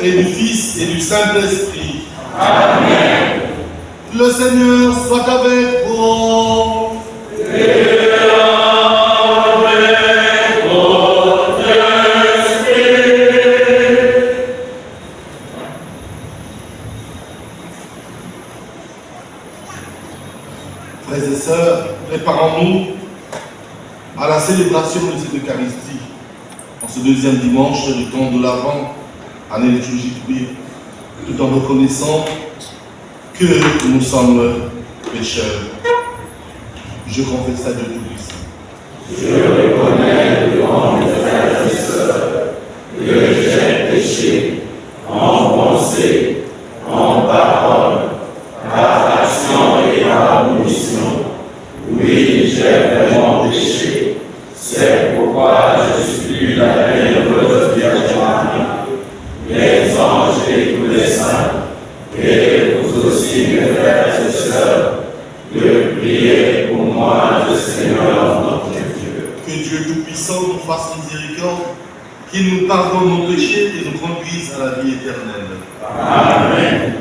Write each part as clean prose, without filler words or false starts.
et du Fils et du Saint-Esprit. Amen. Le Seigneur soit avec vous. Et avec votre esprit. Frères et sœurs, préparons-nous à la célébration de cette Eucharistie. En ce deuxième dimanche du temps de l'Avent, année liturgique B, tout en reconnaissant que nous sommes pécheurs. Je confesse à Dieu Tout-Puissant. Je reconnais devant mes frères et sœurs que j'ai péché en pensée, en parole, par action et par omission. Oui, j'ai vraiment péché. C'est pourquoi je supplie la bienheureuse Vierge Marie, les anges et tous les saints, et vous aussi mes frères et sœurs, de prier pour moi, le Seigneur notre Dieu. Que Dieu Tout-Puissant nous fasse miséricorde, qu'il nous pardonne nos péchés et nous conduise à la vie éternelle. Amen.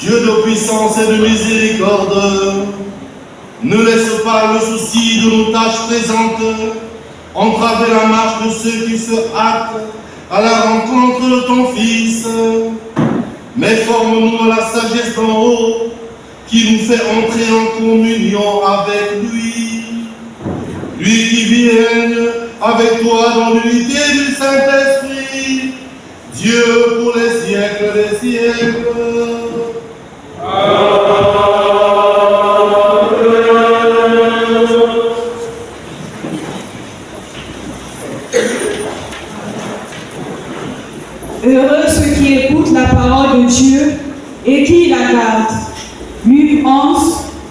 Dieu de puissance et de miséricorde, ne laisse pas le souci de nos tâches présentes entraver la marche de ceux qui se hâtent à la rencontre de ton Fils. Mais forme-nous à la sagesse d'en haut qui nous fait entrer en communion avec lui. Lui qui vit et règne avec toi dans l'unité du Saint-Esprit, Dieu pour les siècles des siècles.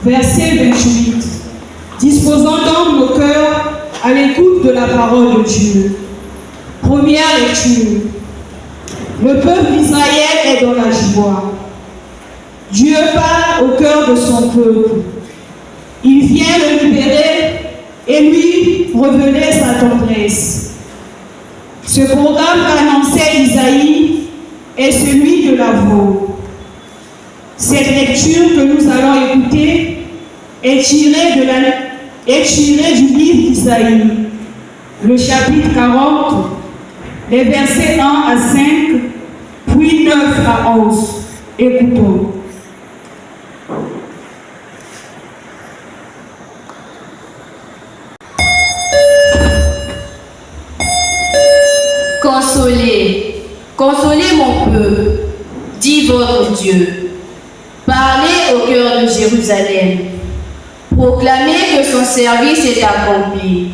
verset 28. Disposons donc nos cœurs à l'écoute de la parole de Dieu. Première lecture. Le peuple d'Israël est dans la joie. Dieu parle au cœur de son peuple. Il vient le libérer et lui revenait sa tendresse. Ce programme qu'annonçait Isaïe est celui de l'aveu. Cette lecture que nous allons écouter est tirée du livre d'Isaïe, le chapitre 40, les versets 1 à 5, puis 9 à 11. Écoutons. Consolez, consolez mon peuple, dit votre Dieu. Parlez au cœur de Jérusalem. Proclamez que son service est accompli,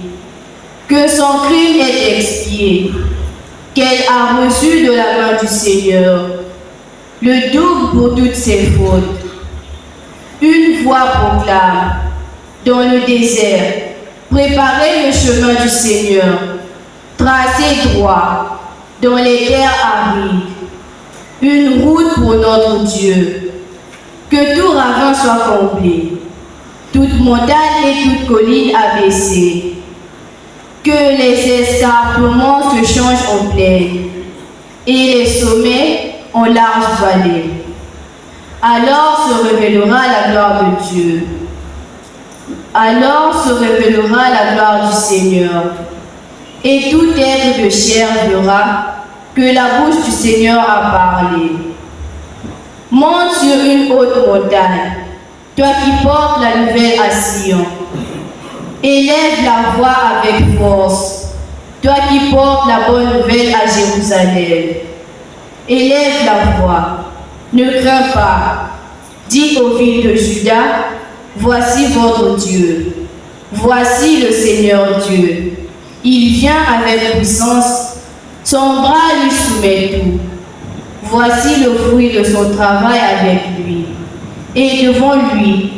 que son crime est expié, qu'elle a reçu de la main du Seigneur le double pour toutes ses fautes. Une voix proclame dans le désert, préparez le chemin du Seigneur, tracez droit dans les terres arides, une route pour notre Dieu. Que tout ravin soit comblé, toute montagne et toute colline abaissée, que les escarpements se changent en plaine et les sommets en larges vallées. Alors se révélera la gloire de Dieu. Alors se révélera la gloire du Seigneur. Et tout être de chair verra que la bouche du Seigneur a parlé. Monte sur une haute montagne, toi qui portes la nouvelle à Sion. Élève la voix avec force, toi qui portes la bonne nouvelle à Jérusalem. Élève la voix, ne crains pas. Dis aux villes de Juda, voici votre Dieu. Voici le Seigneur Dieu. Il vient avec puissance, son bras lui soumet tout. Voici le fruit de son travail avec lui, et devant lui,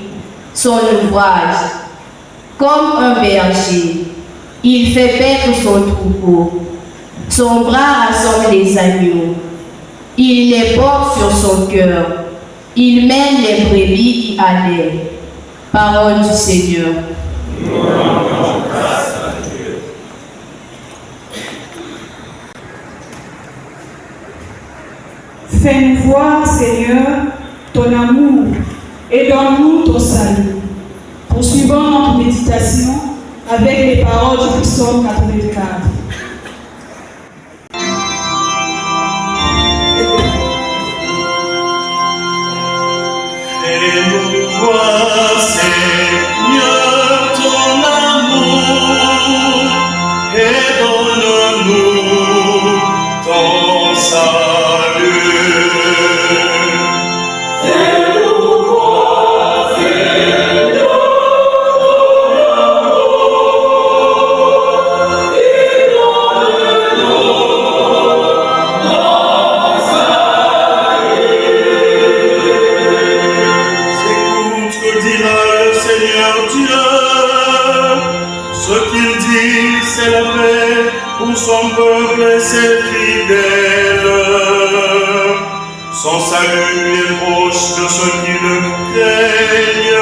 son ouvrage. Comme un berger, il fait paître son troupeau. Son bras rassemble les agneaux. Il les porte sur son cœur. Il mène les brebis qui allaient. Parole du Seigneur. Fais-nous voir, Seigneur, ton amour et donne-nous ton salut. Poursuivons notre méditation avec les paroles du psaume 84. Fais-nous voir, Seigneur, ton amour et donne-nous ton salut. Son peuple et ses fidèles, son salut est proche de ceux qui le craignent,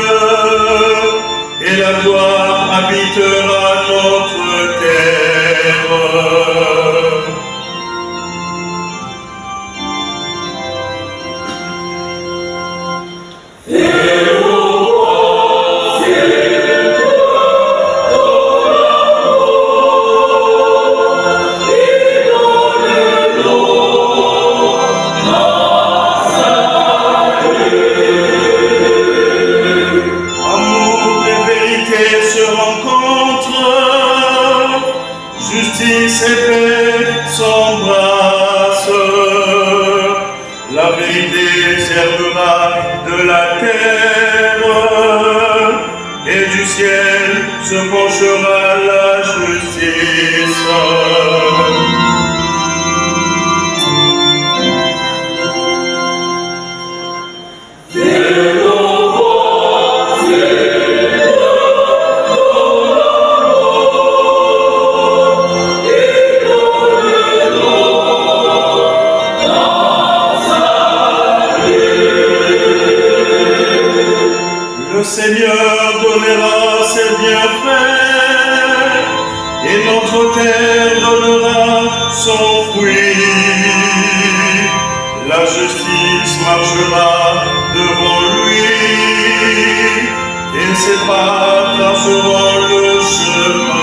et la gloire habitera notre terre. Justice et paix s'embrassent, la vérité servera de la terre, et du ciel se penchera la justice. Fais-nous voir, Le Seigneur donnera ses bienfaits et notre terre donnera son fruit. La justice marchera devant lui et ses pas traceront le chemin.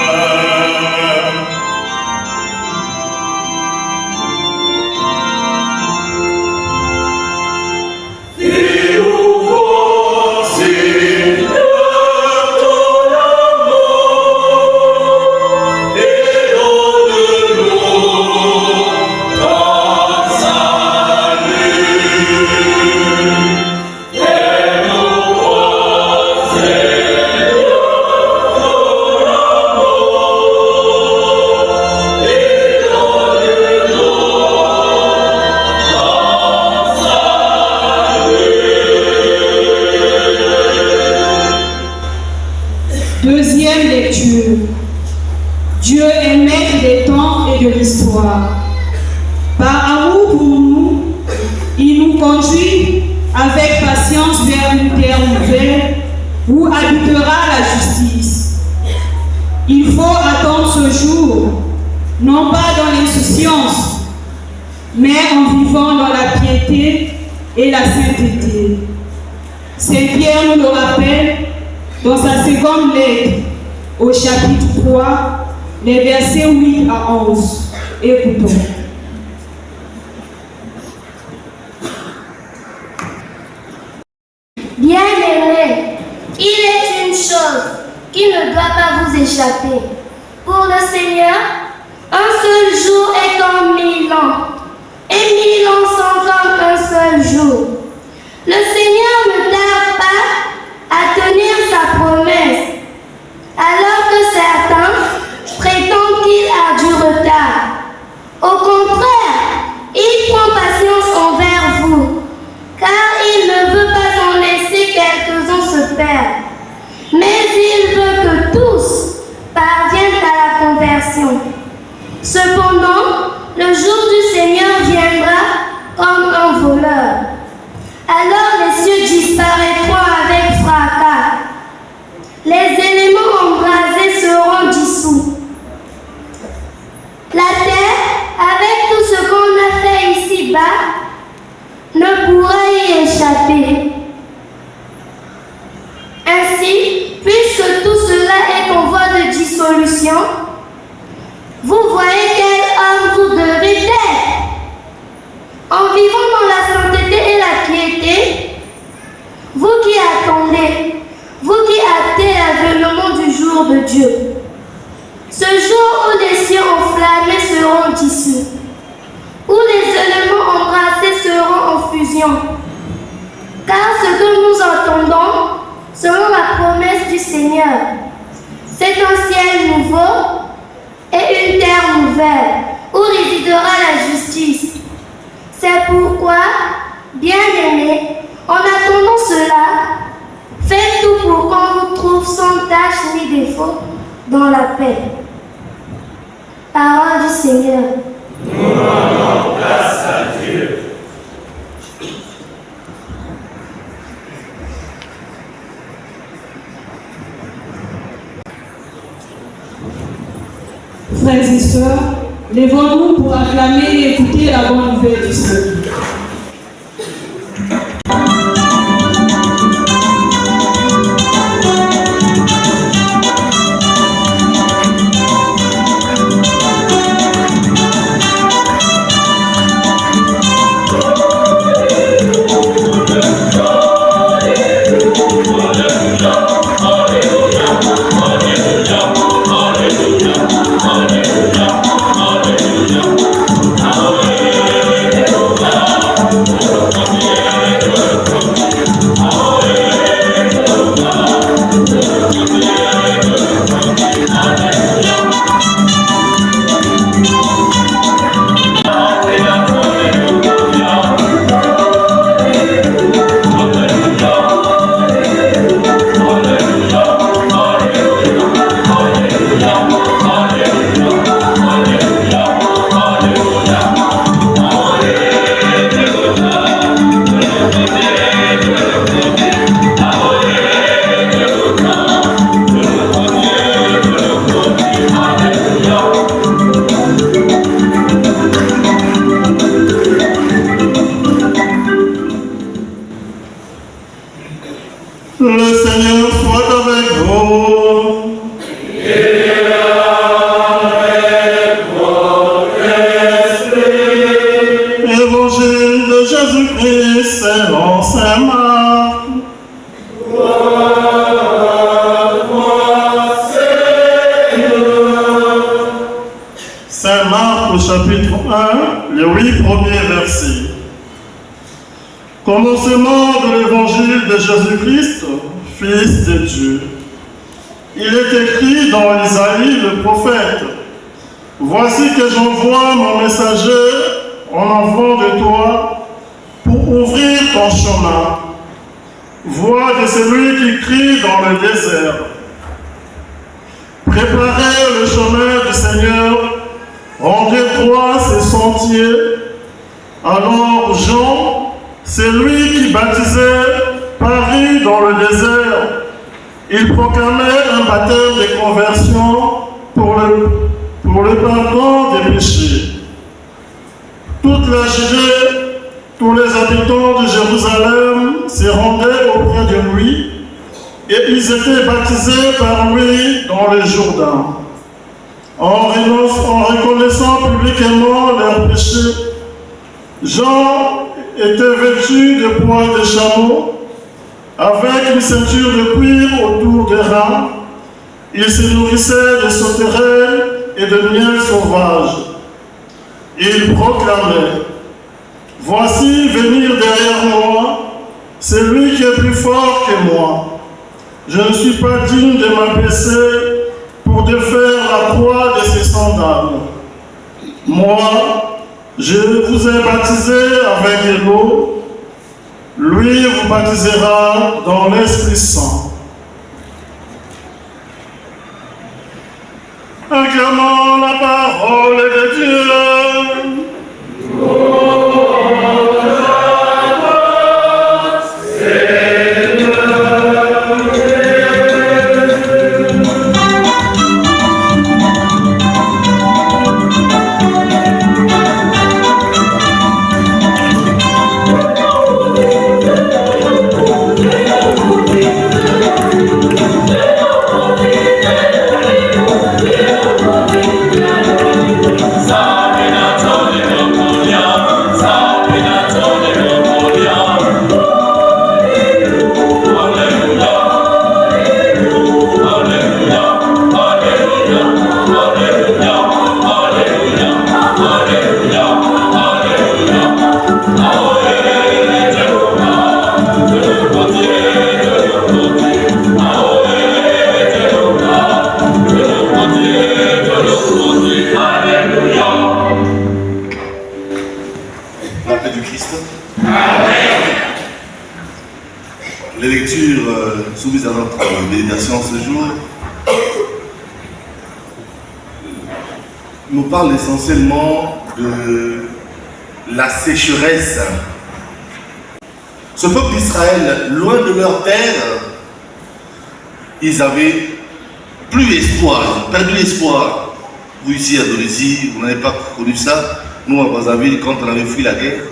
Deuxième lecture. Dieu est maître des temps et de l'histoire. Par amour pour nous, il nous conduit avec patience vers une terre nouvelle où habitera la justice. Il faut attendre ce jour, non pas dans l'insouciance, mais en vivant dans la piété et la sainteté. Saint Pierre nous le rappelle dans sa seconde lettre, au chapitre 3, les versets 8 à 11. Écoutons. Bien-aimés, il est une chose qui ne doit pas vous échapper. Pour le Seigneur, un seul jour est comme 1000 ans, et 1000 ans sont comme un seul jour. Le Seigneur ne tarde pas à tenir sa promesse, alors que certains prétendent qu'il a du retard. Au contraire, il prend patience envers vous, car il ne veut pas en laisser quelques-uns se perdre, mais il veut que tous parviennent à la conversion. Cependant, le jour du Seigneur viendra comme un voleur. Alors les cieux disparaîtront avec fracas. Les éléments embrasés seront dissous. La terre, avec tout ce qu'on a fait ici-bas, ne pourra y échapper. Ainsi, puisque tout cela est en voie de dissolution, vous voyez quel homme vous devez être. En vivant dans la sainteté et la piété, vous qui attendez, vous qui hâtez l'avènement du jour de Dieu, ce jour où les cieux enflammés seront dissous, où les éléments embrassés seront en fusion. Car ce que nous entendons, selon la promesse du Seigneur, c'est un ciel nouveau et une terre nouvelle, où résidera la justice. C'est pourquoi, bien-aimés, en attendant cela, faites tout pour qu'on vous trouve sans tache ni défaut dans la paix. Parole du Seigneur. Nous rendons grâce à Dieu. Frères et sœurs, lèvons-nous pour acclamer et écouter la bonne nouvelle du Seigneur. Alléluia, Alléluia, Alléluia, Alléluia. Seigneur soit avec vous. Évangile de Jésus-Christ selon saint Marc. Saint Marc au chapitre 1, les 8 premiers versets. Commencement de l'évangile de Jésus-Christ, Fils de Dieu. Il est écrit dans Isaïe le prophète: Voici que j'envoie mon messager en avant de toi pour ouvrir ton chemin. Voix de celui qui crie dans le désert. Préparez le chemin du Seigneur, rendez droit ses sentiers. Alors Jean, c'est lui qui baptisait, parut dans le désert. Il proclamait un baptême de conversion pour le pardon des péchés. Toute la Judée, tous les habitants de Jérusalem se rendaient auprès de lui et ils étaient baptisés par lui dans le Jourdain. En reconnaissant publiquement leurs péchés, Jean était vêtu de poils de chameau, avec une ceinture de cuir autour des reins. Il se nourrissait de sauterelles et de miel sauvage. Il proclamait: Voici venir derrière moi, celui qui est plus fort que moi. Je ne suis pas digne de m'abaisser pour défaire la croix de ses sandales. Moi, je vous ai baptisé avec de l'eau, lui vous baptisera dans l'Esprit Saint. Acclamons la parole de Dieu. Les lectures soumises à notre méditation ce jour nous parlent essentiellement de la sécheresse. Ce peuple d'Israël, loin de leur terre, ils avaient plus espoir, ils ont perdu espoir. Vous ici à Indonésie, vous n'avez pas connu ça. Nous à Brazzaville, quand on avait fui la guerre,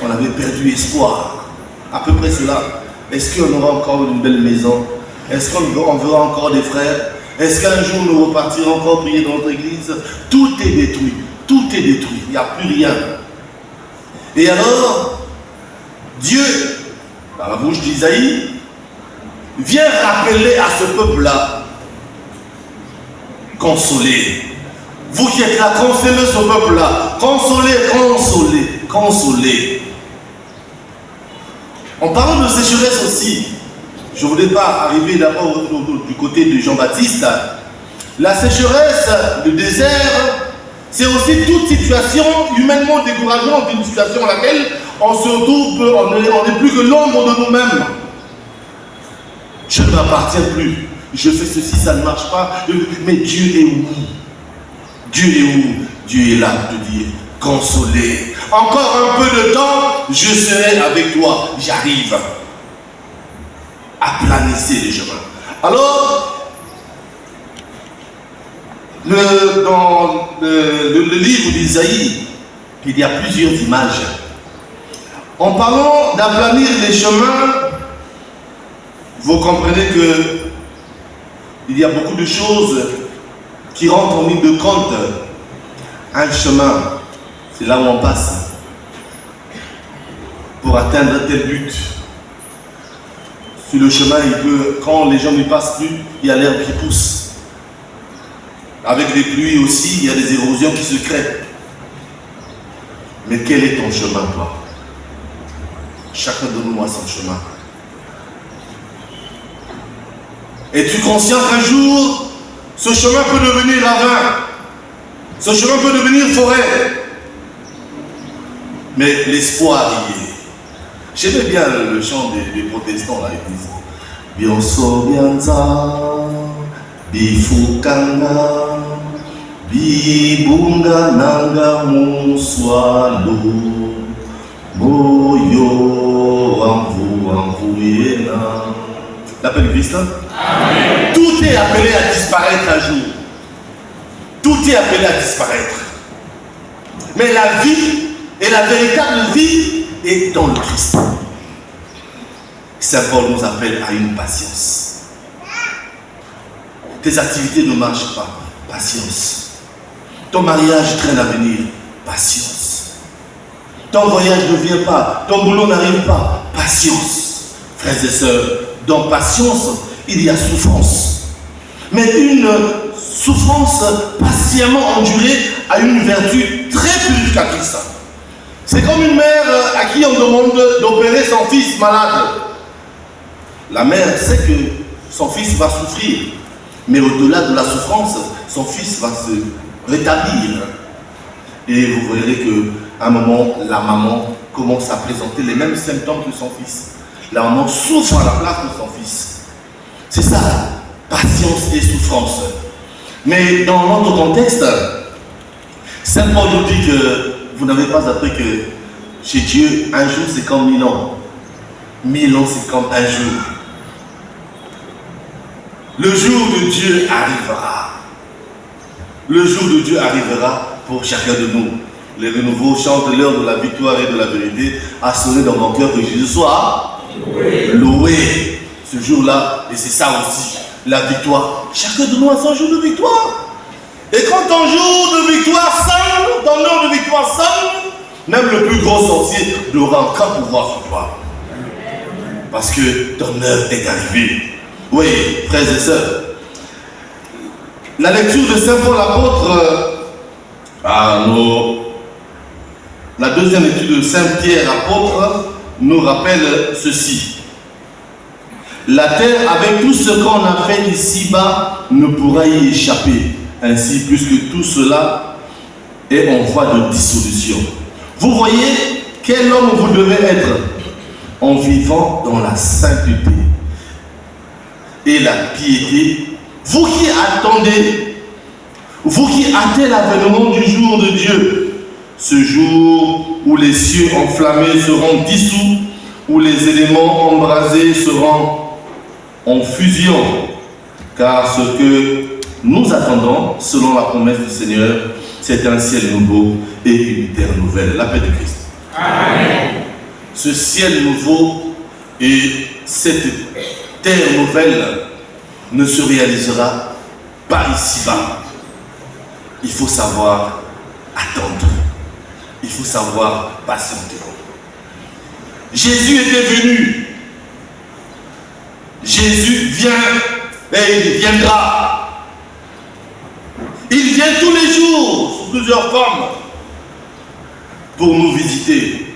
on avait perdu espoir. À peu près cela. Est-ce qu'on aura encore une belle maison? Est-ce qu'on verra encore des frères? Est-ce qu'un jour nous repartirons encore prier dans notre église? Tout est détruit. Tout est détruit. Il n'y a plus rien. Et alors, Dieu, par la bouche d'Isaïe, vient rappeler à ce peuple-là: consolez. Vous qui êtes là, consolez ce peuple-là. Consolez, consolez, consolez. En parlant de sécheresse aussi, je ne voulais pas arriver d'abord du côté de Jean-Baptiste. La sécheresse, le désert, c'est aussi toute situation humainement décourageante, une situation dans laquelle on se retrouve, on n'est plus que l'ombre de nous-mêmes. Je ne m'appartiens plus. Je fais ceci, ça ne marche pas. Mais Dieu est où? Dieu est où? Dieu est là pour te dire: consolez. Encore un peu de temps, je serai avec toi. J'arrive. Aplanissez les chemins. Alors, dans le livre d'Isaïe, il y a plusieurs images. En parlant d'aplanir les chemins, vous comprenez que il y a beaucoup de choses qui rentrent en ligne de compte. Un chemin, c'est là où on passe pour atteindre tel but. Sur le chemin, quand les gens n'y passent plus, il y a l'herbe qui pousse. Avec les pluies aussi, il y a des érosions qui se créent. Mais quel est ton chemin, toi? Chacun de nous a son chemin. Es-tu conscient qu'un jour, ce chemin peut devenir ravin? Ce chemin peut devenir forêt? Mais l'espoir y est. J'aimais bien le chant des protestants là, ils disent Bionso Bianza, Bifukanga, Bibunga Nanga Muswalo, Boyo Amvu Yena. L'appel du Christ? Amen. Tout est appelé à disparaître un jour. Tout est appelé à disparaître. Mais la vie et la véritable vie est dans le Christ. Saint Paul nous appelle à une patience. Tes activités ne marchent pas, patience. Ton mariage traîne à venir, patience. Ton voyage ne vient pas, ton boulot n'arrive pas, patience. Frères et sœurs, dans patience, il y a souffrance. Mais une souffrance patiemment endurée a une vertu très purificatrice. C'est comme une mère à qui on demande d'opérer son fils malade. La mère sait que son fils va souffrir, mais au-delà de la souffrance, son fils va se rétablir. Et vous verrez qu'à un moment, la maman commence à présenter les mêmes symptômes que son fils. La maman souffre à la place de son fils. C'est ça, patience et souffrance. Mais dans notre contexte, Saint Paul nous dit que vous n'avez pas appris que chez Dieu, un jour c'est comme 1000 ans. 1000 ans c'est comme un jour. Le jour de Dieu arrivera. Le jour de Dieu arrivera pour chacun de nous. Les renouveaux chantent l'heure de la victoire et de la vérité. A sonné dans mon cœur que Jésus soit loué. Ce jour-là, et c'est ça aussi, la victoire. Chacun de nous a son jour de victoire. Et quand ton jour de victoire sonne, ton heure de victoire sonne, même le plus gros sorcier n'aura aucun pouvoir sur toi. Parce que ton heure est arrivée. Oui, frères et sœurs. La lecture de Saint Paul l'apôtre, la deuxième lecture de Saint Pierre apôtre nous rappelle ceci. La terre, avec tout ce qu'on a fait ici-bas, ne pourra y échapper. Ainsi, puisque tout cela est en voie de dissolution. Vous voyez quel homme vous devez être en vivant dans la sainteté et la piété. Vous qui attendez, vous qui hâtez l'avènement du jour de Dieu, ce jour où les cieux enflammés seront dissous, où les éléments embrasés seront en fusion, car ce que nous attendons, selon la promesse du Seigneur, c'est un ciel nouveau et une terre nouvelle. La paix de Christ. Amen. Ce ciel nouveau et cette terre nouvelle ne se réalisera pas ici-bas. Il faut savoir attendre. Il faut savoir patienter. Jésus était venu. Jésus vient et il viendra. Il vient tous les jours, sous plusieurs formes, pour nous visiter.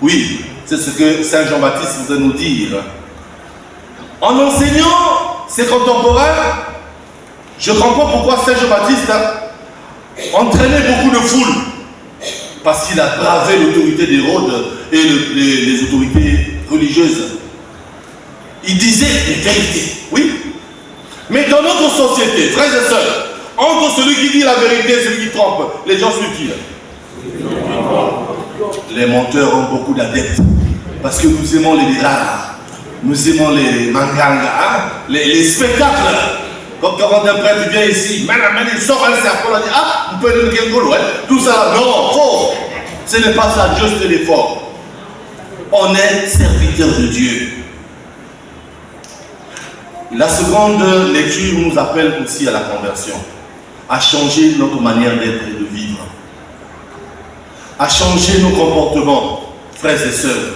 Oui, c'est ce que Saint Jean-Baptiste voudrait nous dire. En enseignant ses contemporains, je comprends pourquoi Saint Jean-Baptiste entraînait beaucoup de foule. Parce qu'il a bravé l'autorité d'Hérode et les autorités religieuses. Il disait les vérités, oui. Mais dans notre société, frères et sœurs, entre celui qui dit la vérité et celui qui trompe, les gens suivent qui? Les menteurs ont beaucoup d'adeptes. Parce que nous aimons les miracles, nous aimons les mangangas, hein? les spectacles. Quand un prêtre vient ici, il sort un serpent, il dit ah, vous pouvez donner quelque chose, ouais? Tout ça, non, faux. Ce n'est pas ça, juste l'effort. On est serviteur de Dieu. La seconde lecture nous appelle aussi à la conversion, à changer notre manière d'être et de vivre, à changer nos comportements, frères et sœurs.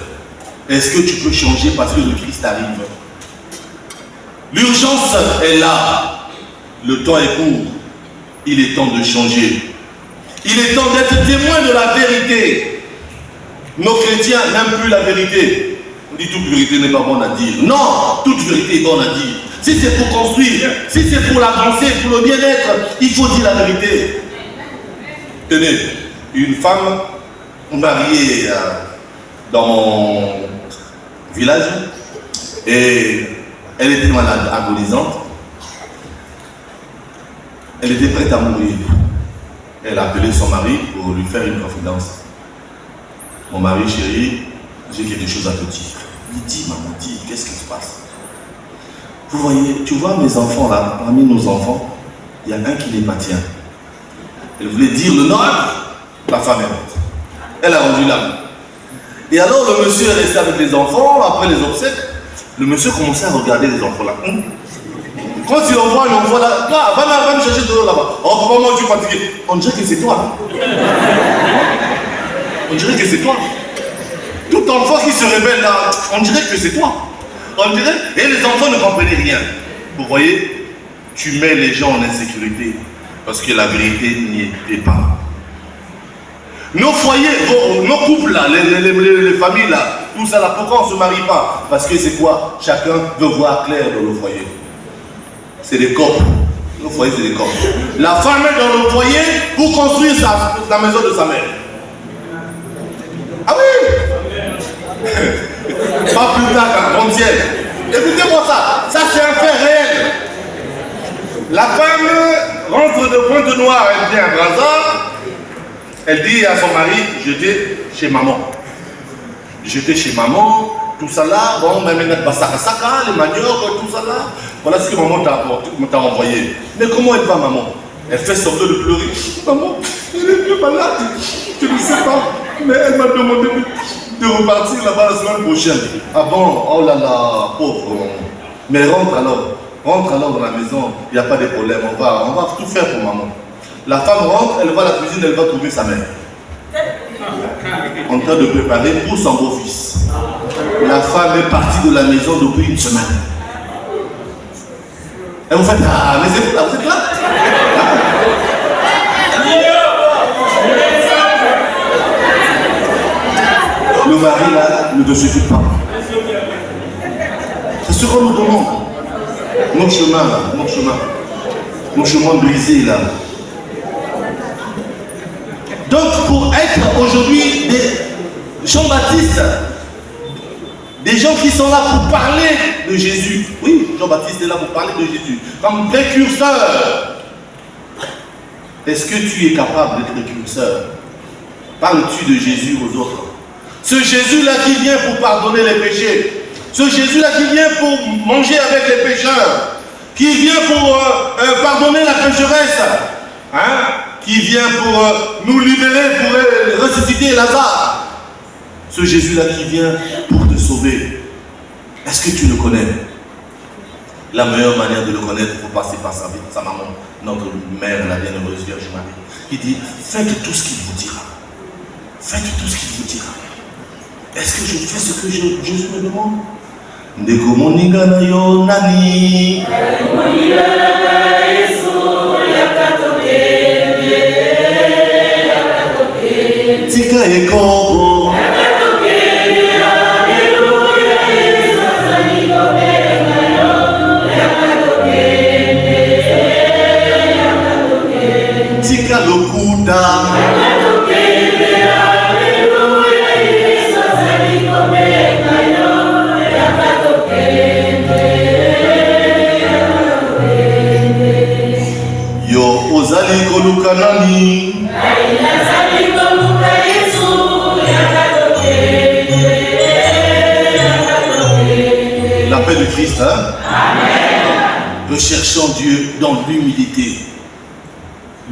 Est-ce que tu peux changer parce que le Christ arrive? L'urgence est là, le temps est court, il est temps de changer. Il est temps d'être témoin de la vérité. Nos chrétiens n'aiment plus la vérité. On dit toute vérité n'est pas bonne à dire. Non, toute vérité est bonne à dire. Si c'est pour construire, si c'est pour l'avancée, pour le bien-être, il faut dire la vérité. Tenez, une femme mariée dans mon village et elle était malade, agonisante. Elle était prête à mourir. Elle a appelé son mari pour lui faire une confidence. Mon mari, chéri, j'ai quelque chose à te dire. Il dit, maman, dis, qu'est-ce qui se passe? Vous voyez, tu vois mes enfants là, parmi nos enfants, il y a un qui n'est pas tien. Elle voulait dire le nôtre, la femme est morte. Elle a rendu l'âme. Et alors le monsieur est resté avec les enfants, après les obsèques, le monsieur commençait à regarder les enfants là. Quand il envoie un enfant là, va me chercher de l'eau là-bas. Oh papa, moi je suis fatigué. On dirait que c'est toi. On dirait que c'est toi. Tout enfant qui se révèle là, on dirait que c'est toi. On dirait, et les enfants ne comprenaient rien. Vous voyez, tu mets les gens en insécurité parce que la vérité n'y était pas. Nos foyers, nos couples là, les familles là, tout ça là, pourquoi on ne se marie pas? Parce que c'est quoi? Chacun veut voir clair dans le foyer. C'est des corps. Nos foyers, c'est des corps. La femme est dans le foyer pour construire la maison de sa mère. Ah oui. Pas plus tard qu'en 30e. Écoutez-moi ça. Ça, c'est un fait réel. La femme rentre de Pointe-Noire, elle vient à Brazza. Elle dit à son mari, j'étais chez maman. J'étais chez maman. Tout ça là, bon, même les basaka, les maniocs, tout ça là. Voilà ce que maman t'a envoyé. Mais comment elle va, maman? Elle fait sortir de pleurer. Maman, elle est plus malade. Je ne sais pas. Mais elle m'a demandé de repartir là-bas la semaine prochaine. Ah bon? Oh là là, pauvre. Mais rentre alors. Rentre alors dans la maison. Il n'y a pas de problème. On va tout faire pour maman. La femme rentre, elle va à la cuisine, elle va trouver sa mère. En train de préparer pour son beau-fils. La femme est partie de la maison depuis une semaine. Et vous faites, ah, mais c'est vous là, vous êtes là? Le mari là ne te suffit pas. C'est ce qu'on nous demande. Mon chemin là, mon chemin brisé là. Donc pour être aujourd'hui des Jean-Baptiste, des gens qui sont là pour parler de Jésus. Oui, Jean-Baptiste est là pour parler de Jésus. Comme précurseur. Est-ce que tu es capable d'être précurseur? Parles-tu de Jésus aux autres? Ce Jésus-là qui vient pour pardonner les péchés. Ce Jésus-là qui vient pour manger avec les pécheurs. Qui vient pour pardonner la pécheresse. Hein? Qui vient pour nous libérer, pour ressusciter Lazare. Ce Jésus-là qui vient pour te sauver. Est-ce que tu le connais? La meilleure manière de le connaître, il faut passer par sa maman, notre mère, la bienheureuse Vierge Marie, qui dit, faites tout ce qu'il vous dira. Faites tout ce qu'il vous dira. Est-ce que je fais ce que Jésus me demande? Ndeko moninga na yo nani. Tika ekobo. Tika lokuda. Yo ozali koluka nani. La paix du Christ, hein? Amen. Recherchons Dieu dans l'humilité.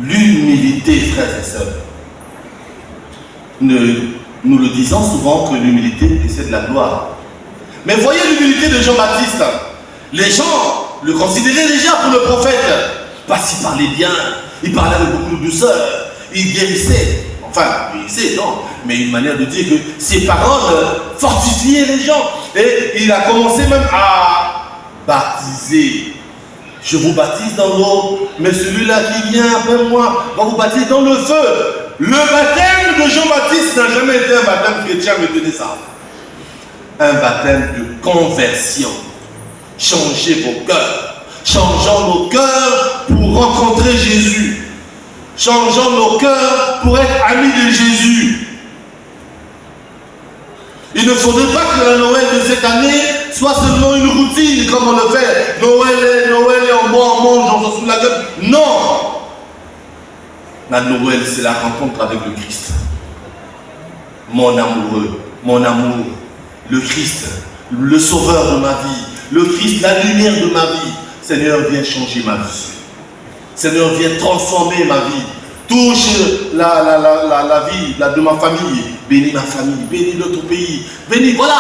L'humilité, frères et sœurs. Nous le disons souvent que l'humilité, c'est de la gloire. Mais voyez l'humilité de Jean-Baptiste. Les gens le considérer déjà pour le prophète. Parce qu'il parlait bien, il parlait avec beaucoup de douceur, il guérissait. Enfin, guérissait, non, mais une manière de dire que ses paroles fortifiaient les gens. Et il a commencé même à baptiser. Je vous baptise dans l'eau, mais celui-là qui vient après moi va vous baptiser dans le feu. Le baptême de Jean-Baptiste n'a jamais été un baptême chrétien, retenez ça. Un baptême de conversion. Changez vos cœurs. Changeons nos cœurs pour rencontrer Jésus. Changeons nos cœurs pour être amis de Jésus. Il ne faudrait pas que la Noël de cette année soit seulement une routine comme on le fait. Noël, on boit, on mange, on se sous la gueule. Non! La Noël, c'est la rencontre avec le Christ. Mon amoureux, mon amour, le Christ, le sauveur de ma vie, le Christ, la lumière de ma vie. Seigneur, viens changer ma vie. Seigneur, viens transformer ma vie. Touche la vie de ma famille. Bénis ma famille, bénis notre pays. Bénis, voilà.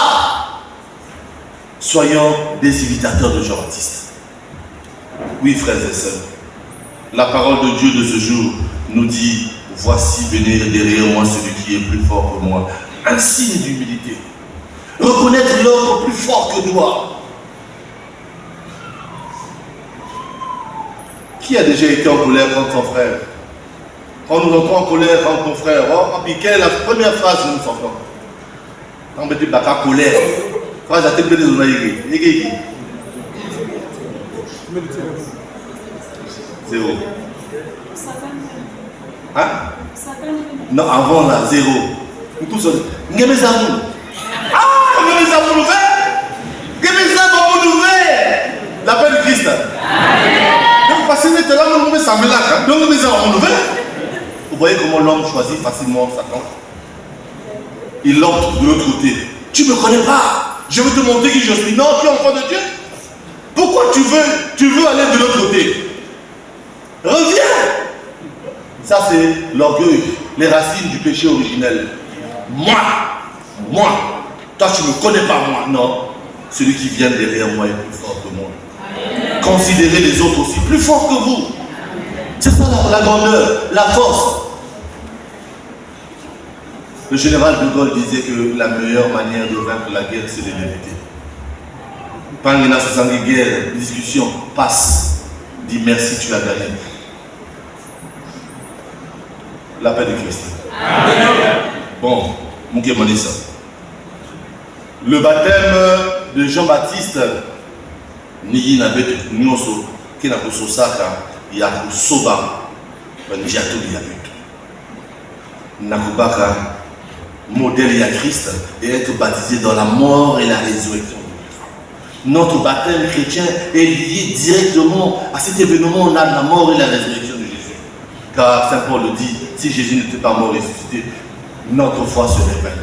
Soyons des imitateurs de Jean-Baptiste. Oui, frères et sœurs. La parole de Dieu de ce jour nous dit, voici venir derrière moi celui qui est plus fort que moi. Un signe d'humilité. Reconnaître l'autre plus fort que toi. Qui a déjà été en colère contre son frère? Quand nous entrons en colère contre ton frère, oh, puis quelle est la première phrase que nous sortons? On me dit, baka colère. Phrase à tête de l'oreille. Zéro. Hein? Non, avant là, zéro. Nous tous sommes. Nous sommes amours. Ah, nous sommes amours ouverts. Nous sommes amours ouverts. La paix de Christ. Donc, parce que nous sommes là, nous sommes là. Donc, nous sommes amours ouverts. Vous voyez comment l'homme choisit facilement Satan? Il l'opte de l'autre côté. Tu ne me connais pas. Je veux te montrer qui je suis. Non, tu es enfant de Dieu. Pourquoi tu veux aller de l'autre côté? Reviens. Ça, c'est l'orgueil, les racines du péché originel. Moi, toi, tu ne me connais pas, moi. Non, celui qui vient derrière moi est plus fort que moi. Amen. Considérez les autres aussi plus forts que vous. C'est ça la grandeur, la force. Le général de Gaulle disait que la meilleure manière de vaincre la guerre, c'est de l'éviter. Quand il y a 60 guerres, discussion, passe, dis merci, tu as gagné. La paix de Christ. Amen. Bon, mon Dieu m'a dit ça. Le baptême de Jean-Baptiste, ni n'avait nyoso, qui n'a pas saka, il y a pour soba, il y a tout, il y a tout. Nakubaka, modèle il y a Christ, et être baptisé dans la mort et la résurrection. Notre baptême chrétien est lié directement à cet événement, on a la mort et la résurrection de Jésus. Car Saint Paul le dit, si Jésus n'était pas mort et ressuscité, notre foi se révèle.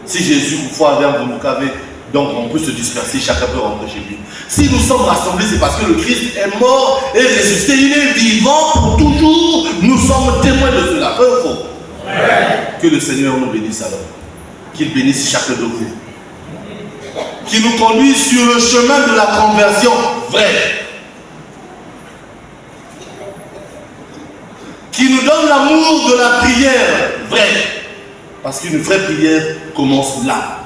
Si Jésus, vous foi vient vous nous caver, donc on peut se disperser, chacun peut rentrer chez lui. Si nous sommes rassemblés, c'est parce que le Christ est mort et ressuscité, il est vivant pour toujours. Nous sommes témoins de cela. Vrai ou faux? Ouais. Que le Seigneur nous bénisse alors. Qu'il bénisse chacun de vous. Qu'il nous conduise sur le chemin de la conversion vraie. Qui nous donne l'amour de la prière vraie. Parce qu'une vraie prière commence là.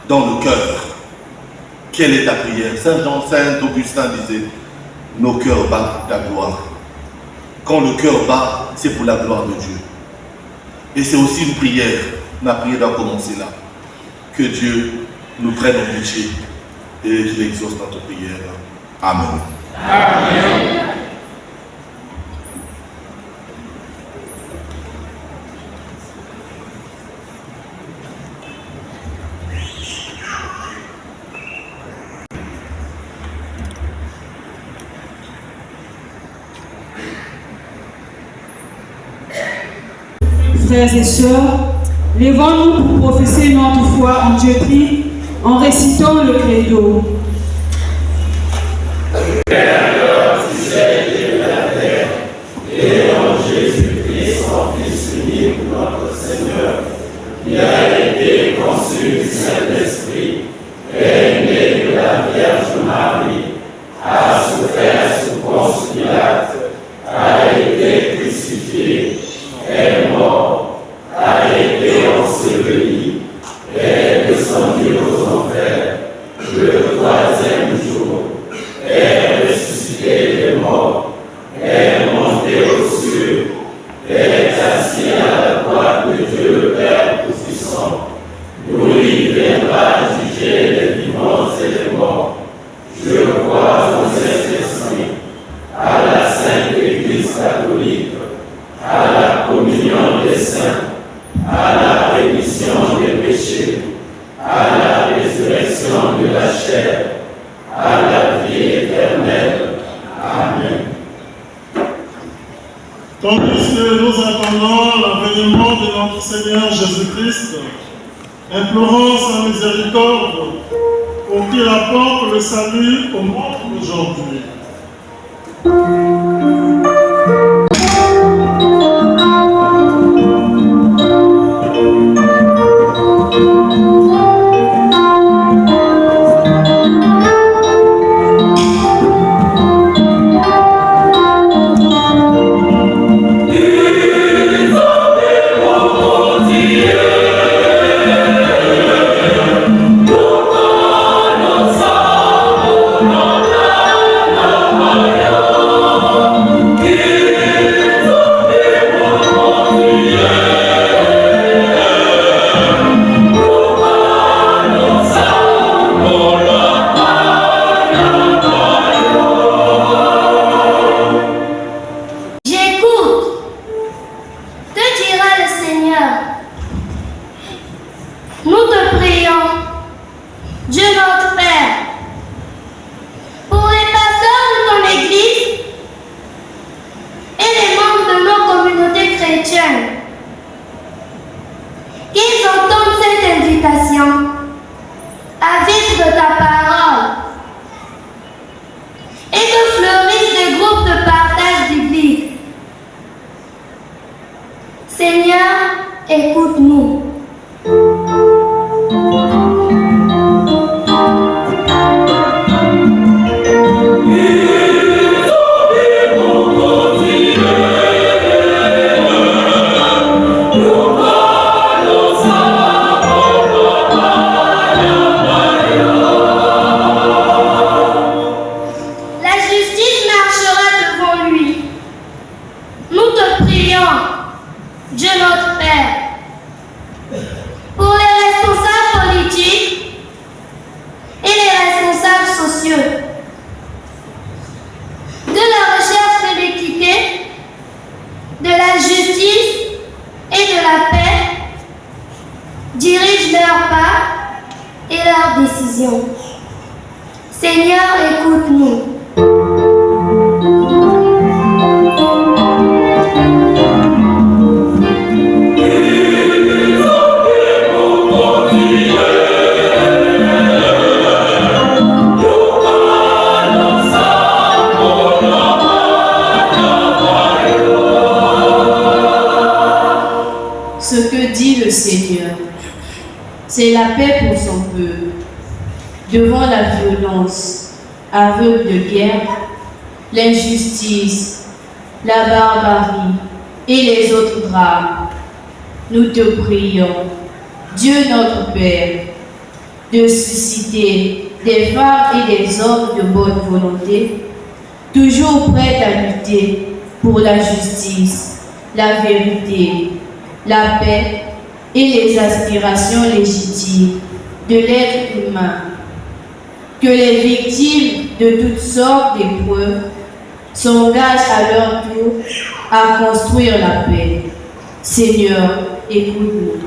Dans le cœur. Quelle est ta prière? Saint Augustin disait, nos cœurs battent ta gloire. Quand le cœur bat, c'est pour la gloire de Dieu. Et c'est aussi une prière. La prière doit commencer là. Que Dieu nous prenne en pitié et qu'il exauce notre prière. Amen. Amen. Frères et sœurs, levons-nous pour professer notre foi en Dieu-Christ en récitant le credo. Créateur du ciel et de la terre, et en Jésus-Christ, son Fils unique, notre Seigneur, qui a été conçu du Saint-Esprit, est né de la Vierge Tandis que nous attendons l'avènement de notre Seigneur Jésus-Christ, implorons sa miséricorde pour qu'il apporte le salut au monde aujourd'hui. Qu'ils entendent cette invitation à vivre de ta parole et que fleurissent des groupes de partage biblique. Seigneur, écoute-nous. Dieu notre Père, pour les responsables politiques et les responsables sociaux, de la recherche de l'équité, de la justice et de la paix, dirige leurs pas et leurs décisions. Seigneur, écoute-nous. Ce que dit le Seigneur, c'est la paix pour son peuple. Devant la violence aveugle de guerre, l'injustice, la barbarie et les autres drames, nous te prions, Dieu notre Père, de susciter des femmes et des hommes de bonne volonté, toujours prêts à lutter pour la justice, la vérité, la paix et les aspirations légitimes de l'être humain. Que les victimes de toutes sortes d'épreuves s'engagent à leur tour à construire la paix. Seigneur, écoute-nous.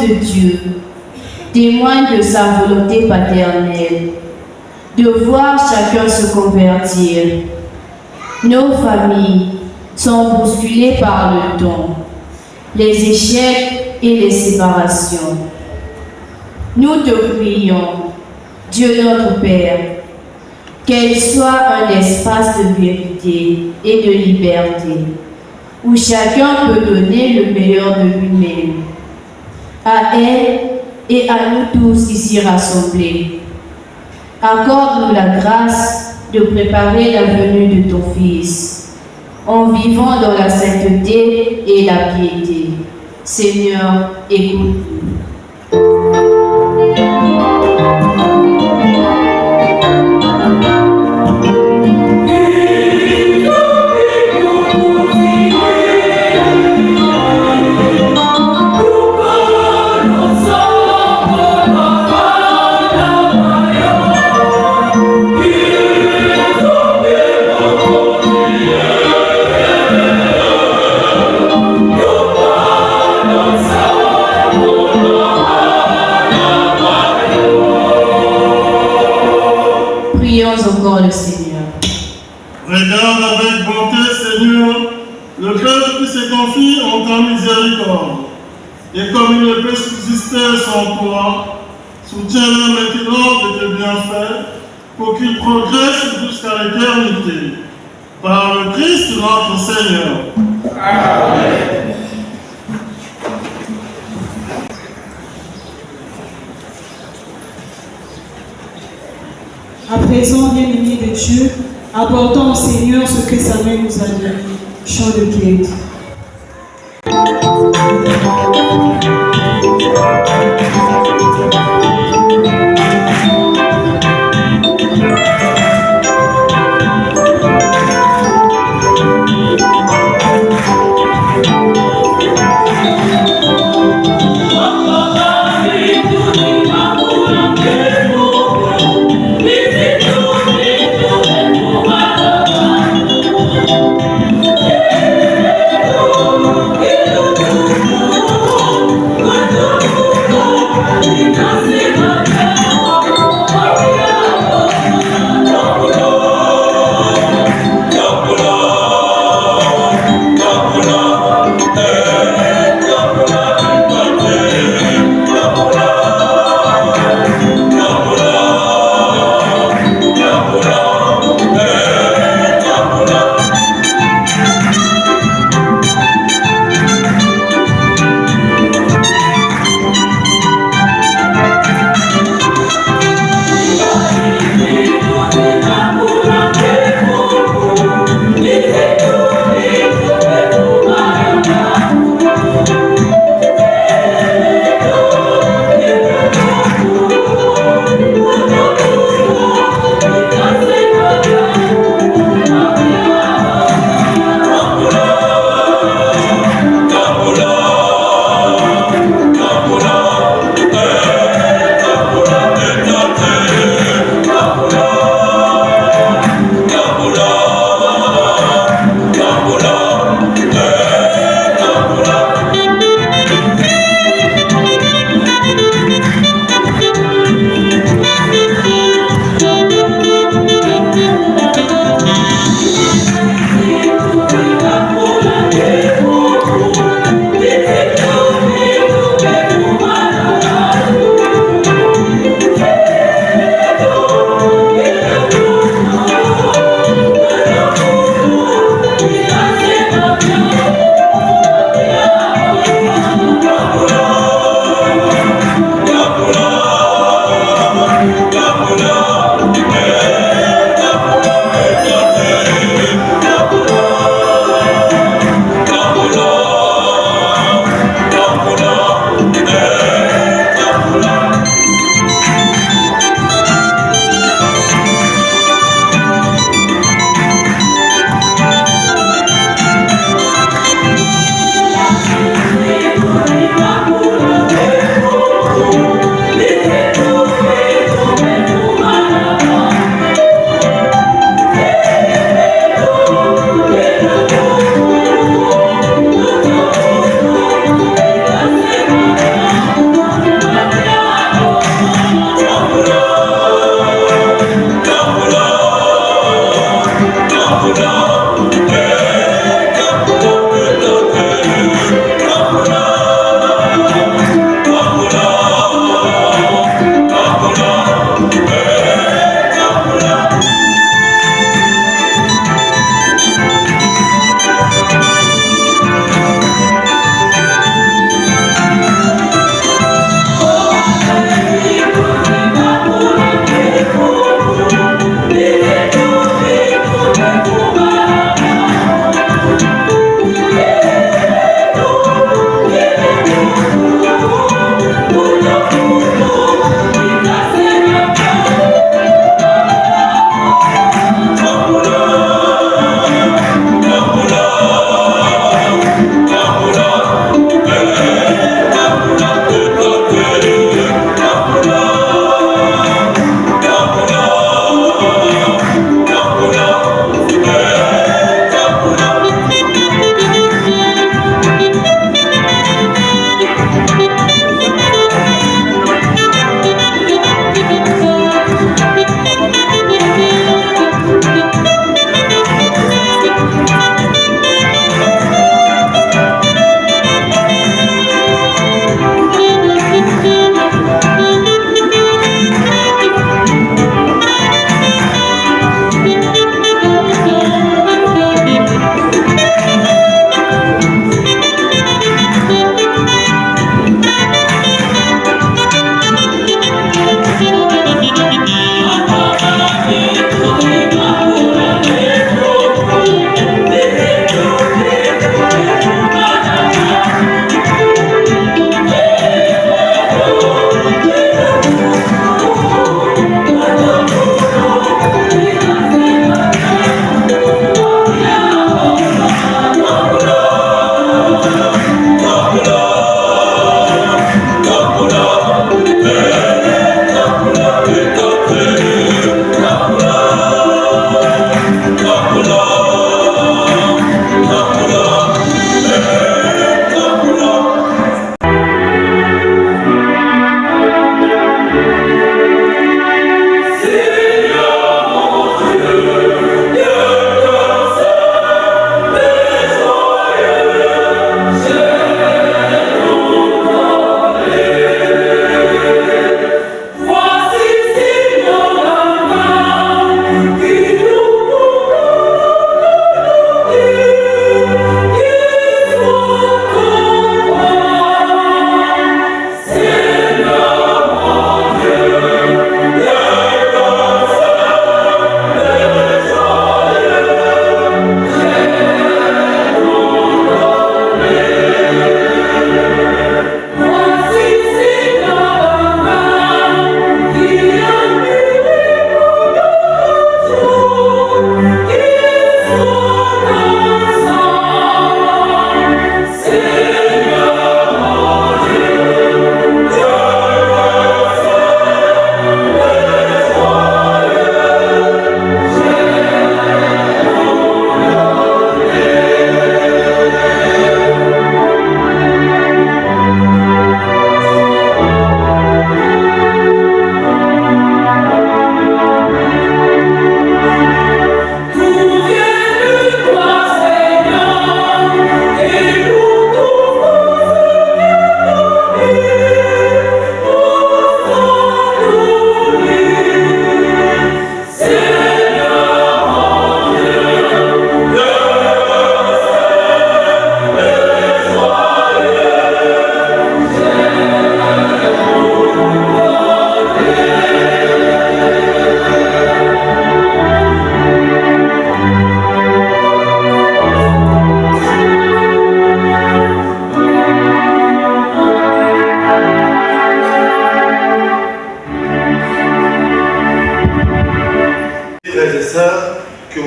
De Dieu témoigne de sa volonté paternelle de voir chacun se convertir. Nos familles sont bousculées par le temps, les échecs et les séparations. Nous te prions, Dieu notre Père, qu'elle soit un espace de vérité et de liberté, où chacun peut donner le meilleur de lui-même. À elle et à nous tous ici rassemblés, accorde-nous la grâce de préparer la venue de ton Fils, en vivant dans la sainteté et la piété. Seigneur, écoute-nous. ne peut subsister sans toi. Soutiens-le maintenant de tes bienfaits pour qu'il progresse jusqu'à l'éternité. Par le Christ notre Seigneur. Amen. À présent, bien-aimés de Dieu, apportons au Seigneur ce que sa main nous a donné. Chant de piètre. Amen.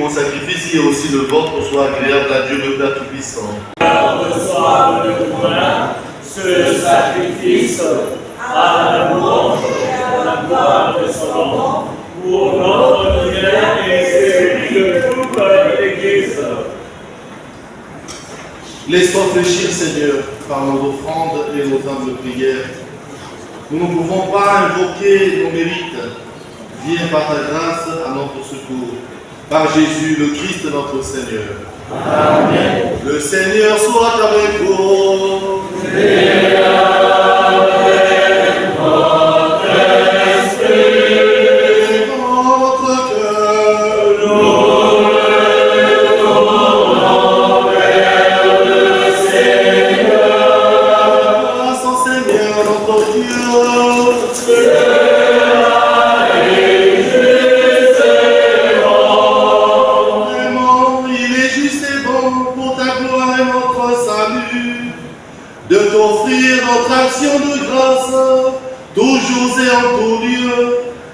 mon sacrifice et aussi le vôtre soit agréable à Dieu le Père Tout-Puissant. Reçoive de moi ce sacrifice à la louange et à la gloire de son nom, pour notre bien et celui de toute l'Église. Laisse-toi fléchir, Seigneur, par nos offrandes et nos humbles prières. Nous ne pouvons pas invoquer nos mérites. Viens par ta grâce à notre secours. Par Jésus, le Christ, notre Seigneur. Amen. Le Seigneur soit avec vous. Et avec votre esprit. Et votre cœur. Nous levons vers le Seigneur. Grâce au Seigneur, notre Dieu. Vraiment, il est juste et bon pour ta gloire et notre salut, de t'offrir notre action de grâce, toujours et en tout lieu.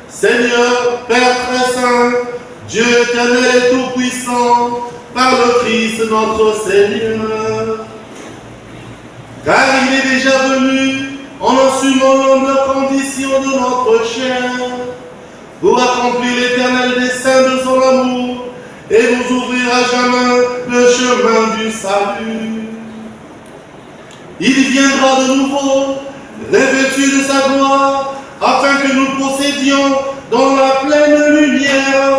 Seigneur, Père très saint, Dieu éternel et tout-puissant, par le Christ notre Seigneur. Car il est déjà venu en assumant l'humble condition de notre chair, pour accomplir l'éternel dessein de son amour et nous ouvrir à jamais le chemin du salut. Il viendra de nouveau, revêtu de sa gloire, afin que nous possédions dans la pleine lumière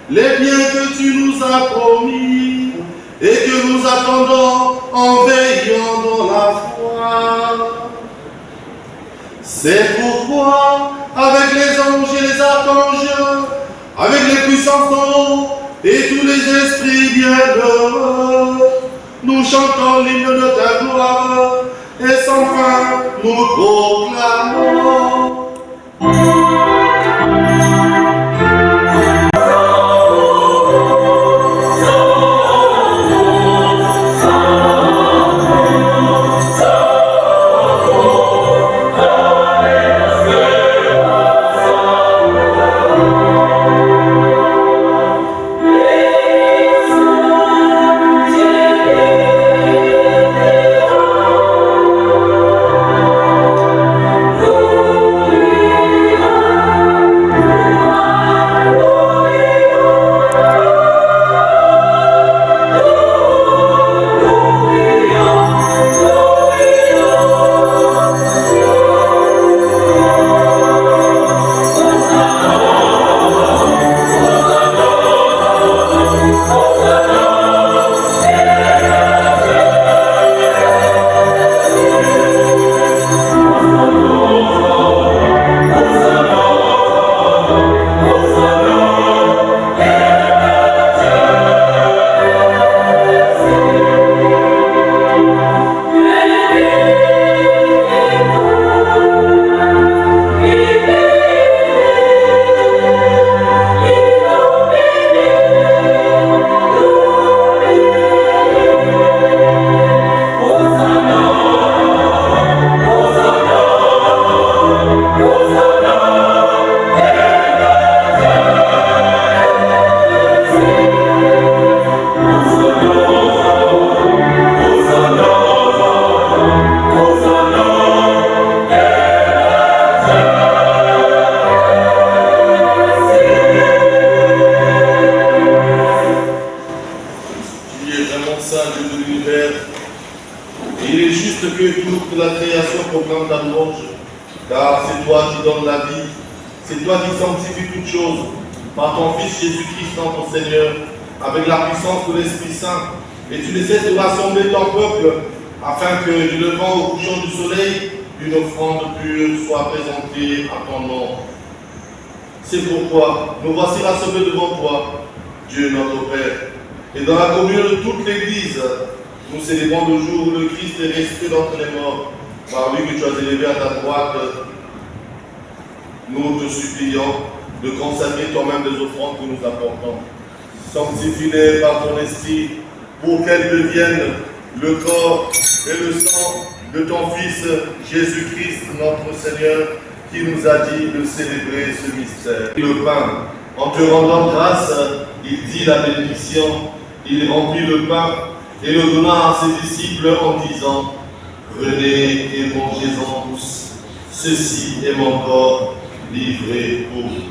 les biens que tu nous as promis et que nous attendons en veillant dans la foi. C'est pourquoi, avec les anges et les archanges, avec les puissances d'en haut et tous les esprits bienheureux, nous chantons l'hymne de ta gloire et sans fin nous proclamons. Car c'est toi qui donnes la vie, c'est toi qui sanctifies toutes choses, par ton Fils Jésus-Christ, notre Seigneur, avec la puissance de l'Esprit Saint. Et tu ne cesses de rassembler ton peuple, afin que, du levant au couchant du soleil, une offrande pure soit présentée à ton nom. C'est pourquoi nous voici rassemblés devant toi, Dieu notre Père. Et dans la communion de toute l'Église, nous célébrons le jour où le Christ est ressuscité d'entre les morts, par lui que tu as élevé à ta droite. Nous te supplions de consacrer toi-même les offrandes que nous apportons. Sanctifie-les par ton esprit pour qu'elles deviennent le corps et le sang de ton Fils Jésus-Christ, notre Seigneur, qui nous a dit de célébrer ce mystère. Le pain En te rendant grâce, il dit la bénédiction, il remplit le pain et le donna à ses disciples en disant, prenez et mangez-en tous, ceci est mon corps livré pour vous.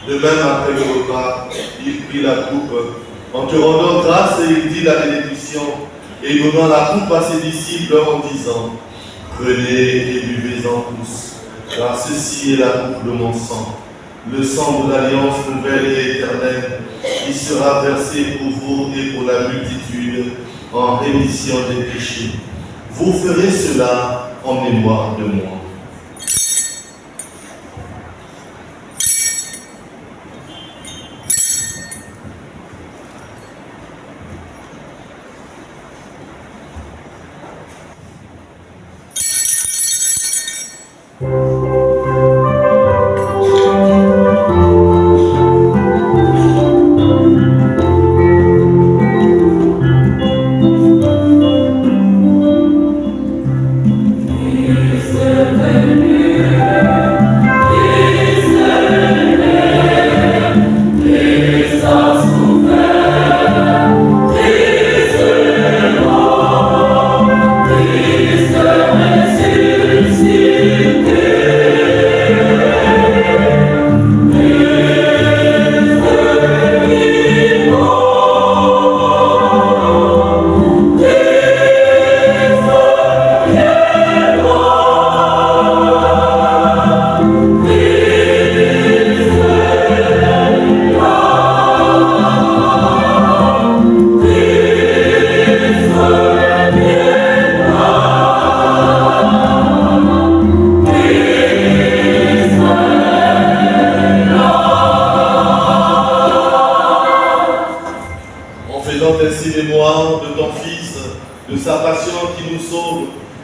De même, après le repas, il prit la coupe. En te rendant grâce, il dit la bénédiction et donnant la coupe à ses disciples en disant, prenez et buvez-en tous, car ceci est la coupe de mon sang, le sang de l'alliance nouvelle et éternelle, qui sera versé pour vous et pour la multitude en rémission des péchés. Vous ferez cela en mémoire de moi.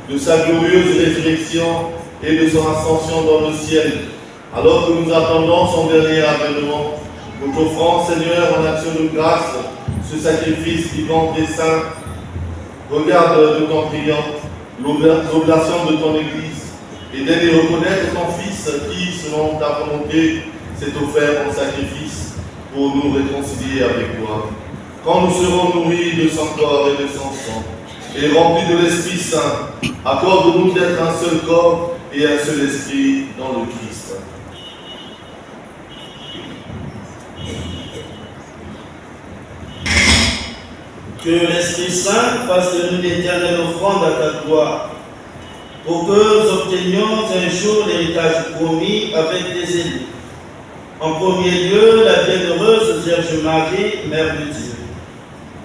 De sa glorieuse résurrection et de son ascension dans le ciel, alors que nous attendons son dernier avènement. Nous t'offrons, Seigneur, en action de grâce, ce sacrifice vivant des saints. Regarde de ton priant l'oblation de ton Église et d'aide et reconnaître ton Fils qui, selon ta volonté, s'est offert en sacrifice pour nous réconcilier avec toi. Quand nous serons nourris de son corps et de son sang, et remplis de l'Esprit Saint, accorde-nous d'être un seul corps et un seul esprit dans le Christ. Que l'Esprit Saint fasse de nous l'éternelle offrande à ta gloire, pour que nous obtenions un jour l'héritage promis avec des élus. En premier lieu, la bienheureuse Vierge Marie, Mère de Dieu,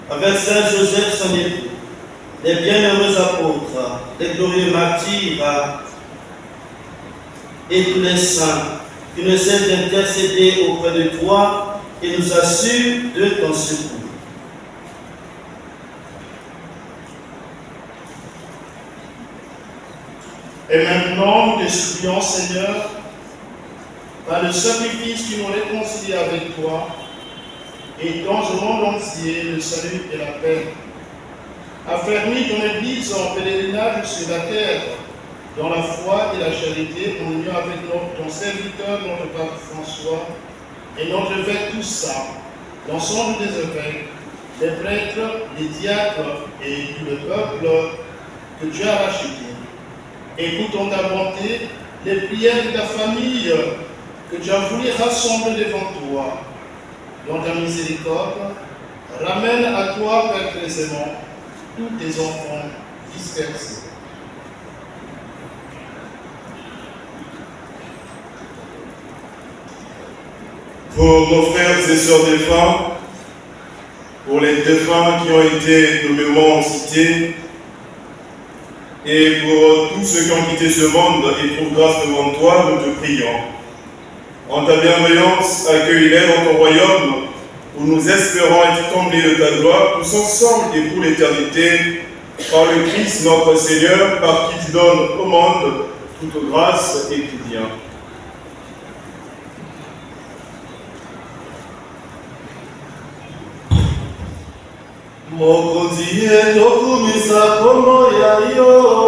avec Saint Joseph son époux, les bienheureux apôtres, les glorieux martyrs et tous les saints qui ne cessent d'intercéder auprès de toi et nous assurent de ton secours. Et maintenant, nous te supplions, Seigneur, par le sacrifice qui nous réconcilie avec toi, et dans le monde entier le salut et la paix. Affermis ton Église en pèlerinage sur la terre, dans la foi et la charité, en union avec ton serviteur, notre Pape François, et notre évêque Toussaint, l'ensemble des évêques, les prêtres, les diacres et tout le peuple que tu as racheté. Écoute en ta bonté les prières de ta famille que tu as voulu rassembler devant toi. Dans ta miséricorde, ramène à toi, Père très aimant, tous tes enfants dispersés. Pour nos frères et sœurs défunts, pour les défunts qui ont été nommément cités, et pour tous ceux qui ont quitté ce monde et trouvent grâce devant toi, nous te prions. En ta bienveillance, accueille-les dans ton royaume, où nous espérons être comblés de ta gloire, tous ensemble et pour l'éternité, par le Christ notre Seigneur, par qui tu donnes au monde toute grâce et tout bien. Mokonzi tokumisa kombo ya yo.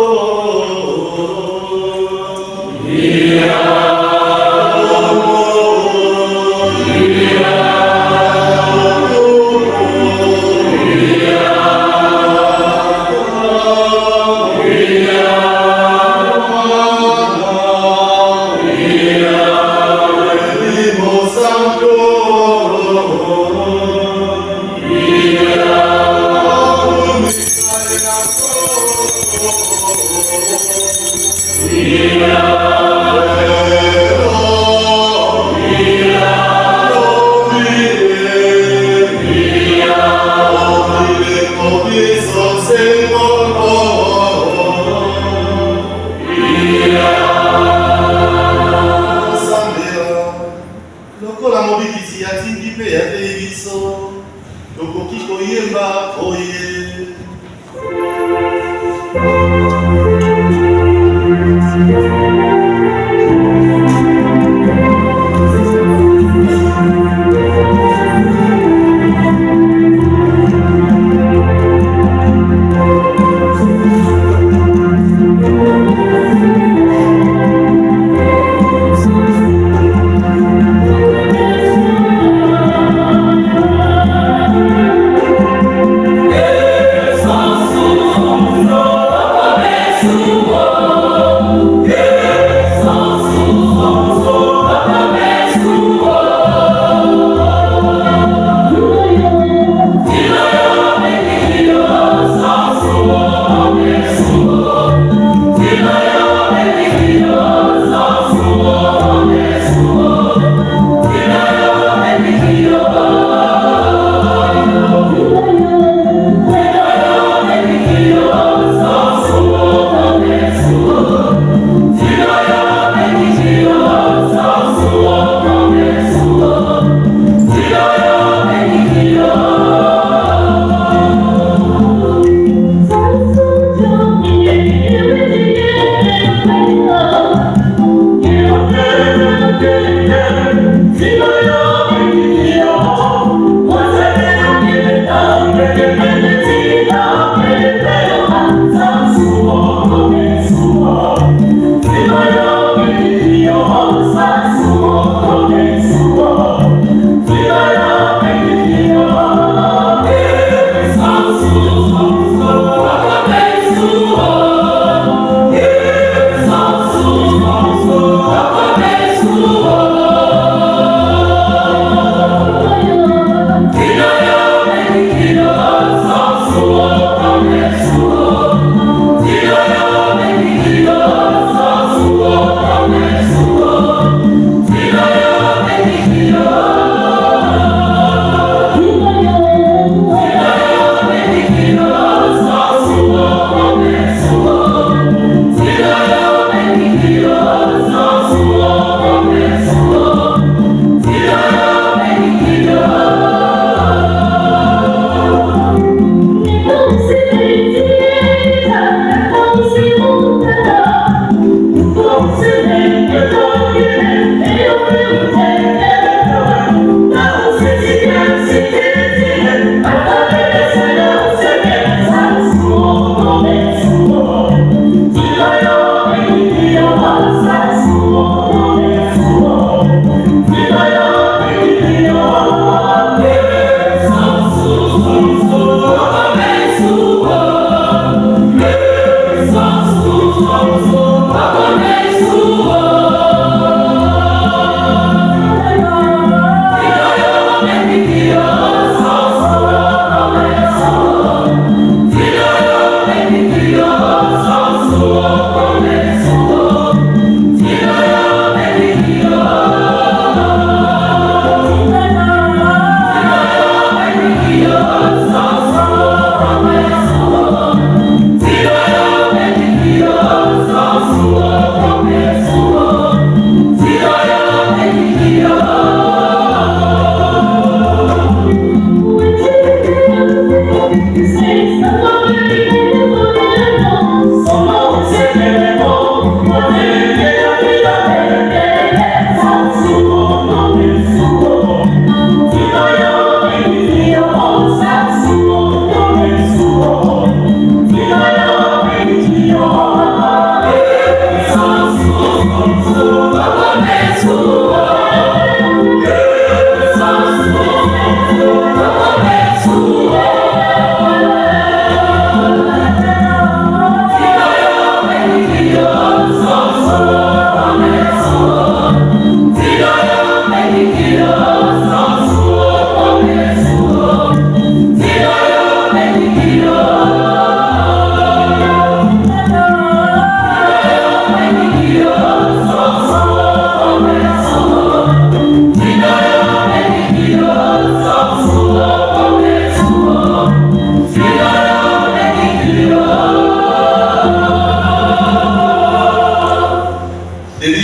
Yeah.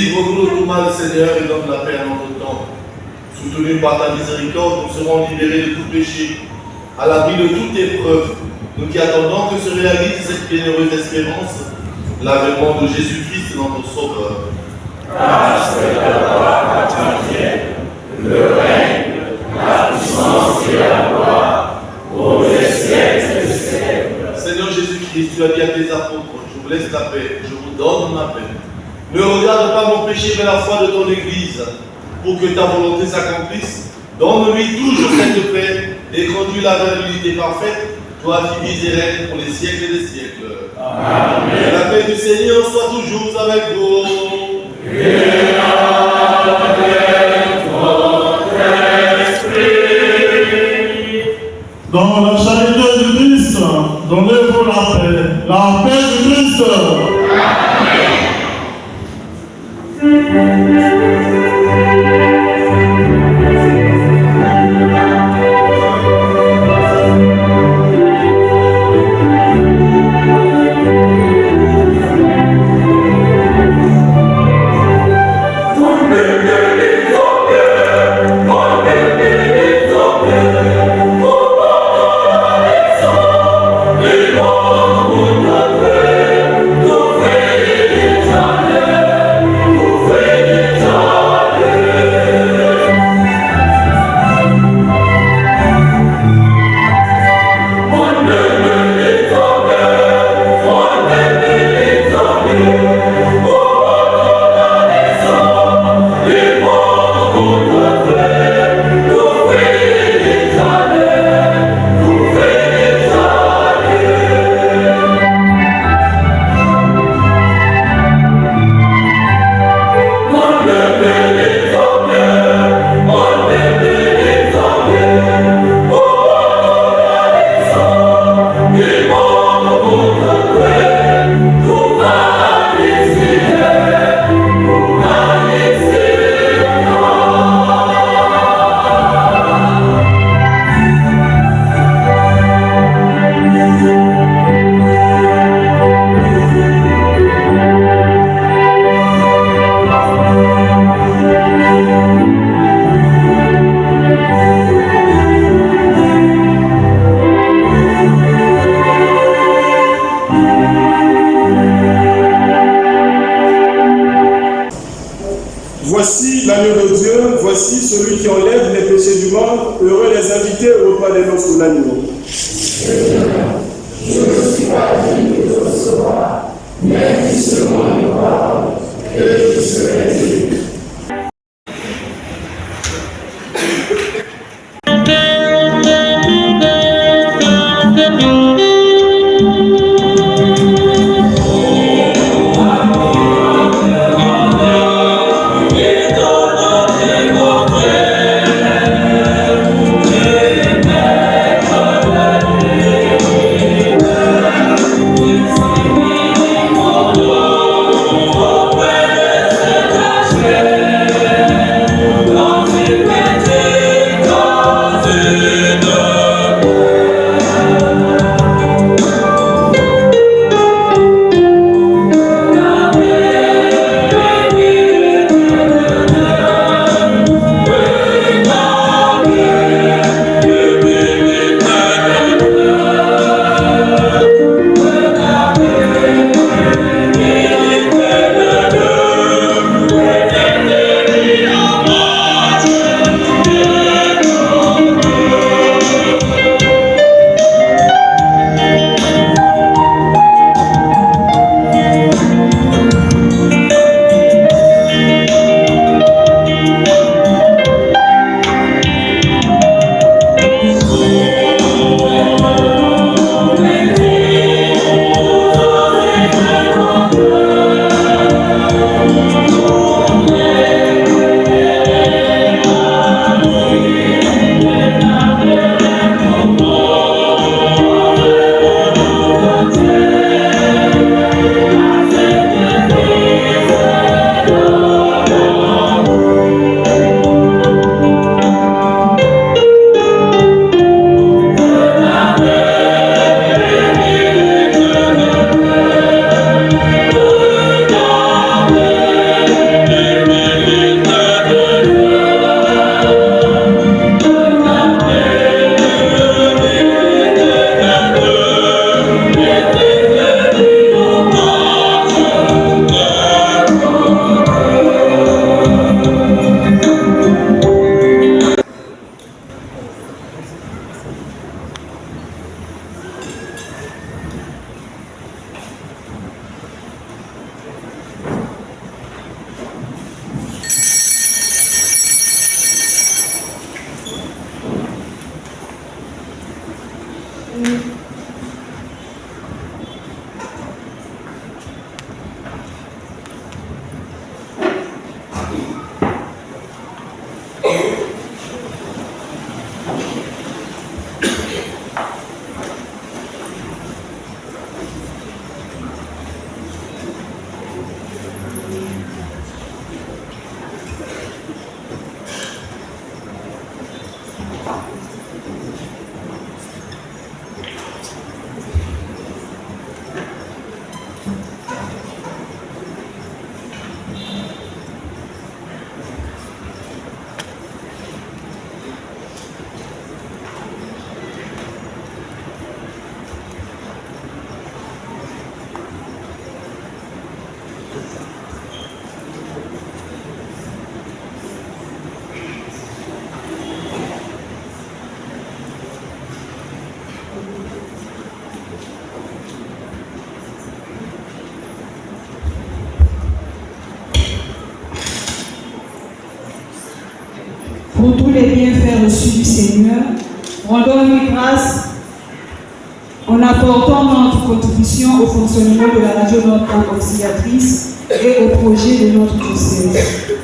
Délivre-nous de tout mal, Seigneur, et donne la paix à notre temps. Soutenus par ta miséricorde, nous serons libérés de tout péché, à l'abri de toute épreuve, nous qui attendons que se réalise cette bienheureuse espérance, l'avènement de Jésus-Christ, notre Sauveur. Parce que la gloire appartient, le règne, la puissance et la gloire, pour les siècles des siècles. Seigneur Jésus-Christ, tu as dit à tes apôtres, je vous laisse la paix, je vous donne ma paix. Ne regarde pas mon péché, mais la foi de ton Église, pour que ta volonté s'accomplisse. Donne-lui toujours cette paix et conduis-la vers l'unité parfaite, toi qui vis et règnes pour les siècles des siècles. Amen. Que la paix du Seigneur soit toujours avec vous. Et avec votre esprit. Dans la charité du Christ, donnez-vous la paix du Christ. Voici l'agneau de Dieu, voici celui qui enlève les péchés du monde. Heureux les invités au repas des noces de l'agneau. Je ne suis pas digne de recevoir, mais dis seulement une parole, et je serai guéri. Amen. pour tous les bienfaits reçus du Seigneur, rendons-lui grâce en apportant notre contribution au fonctionnement de la radio Notre-Dame Auxiliatrice et au projet de notre diocèse.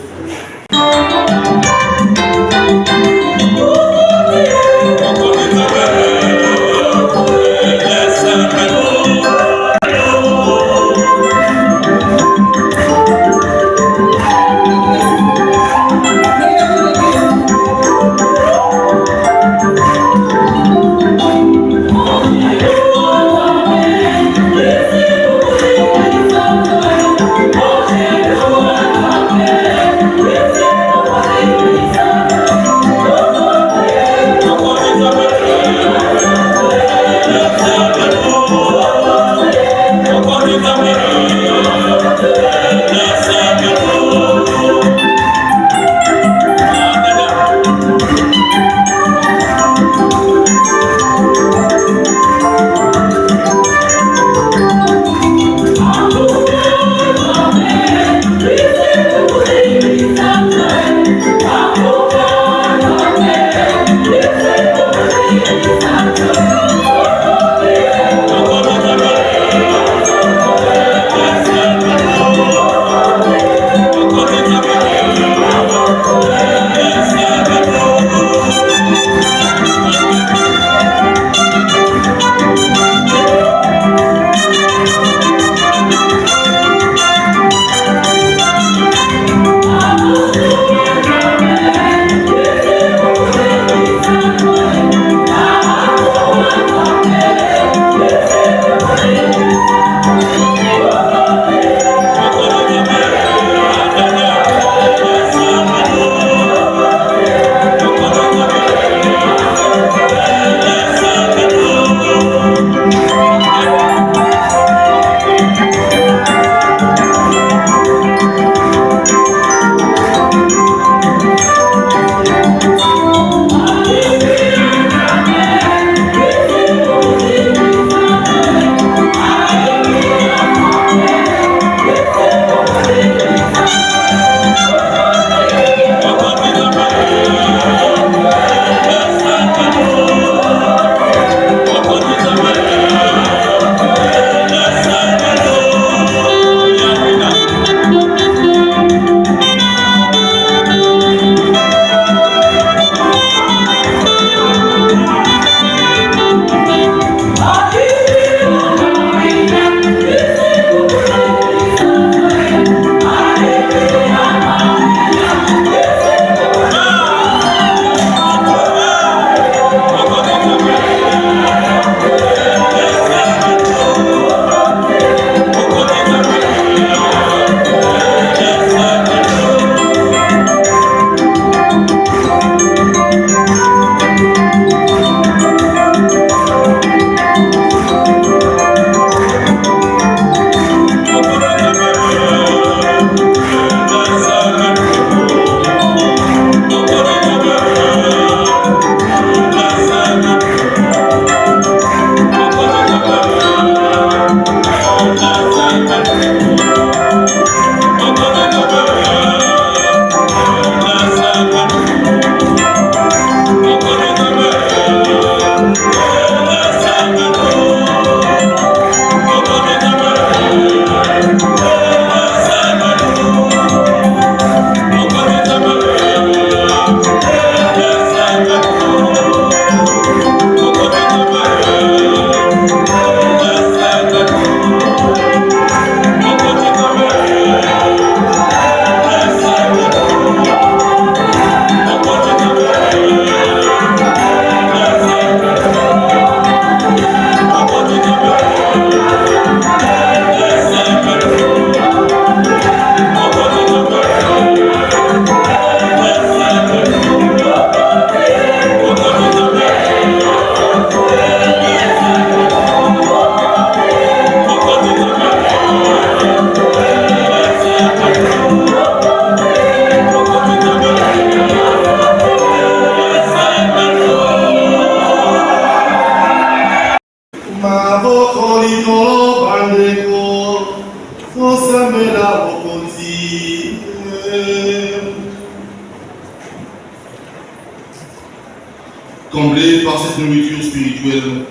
Comblés par cette nourriture spirituelle,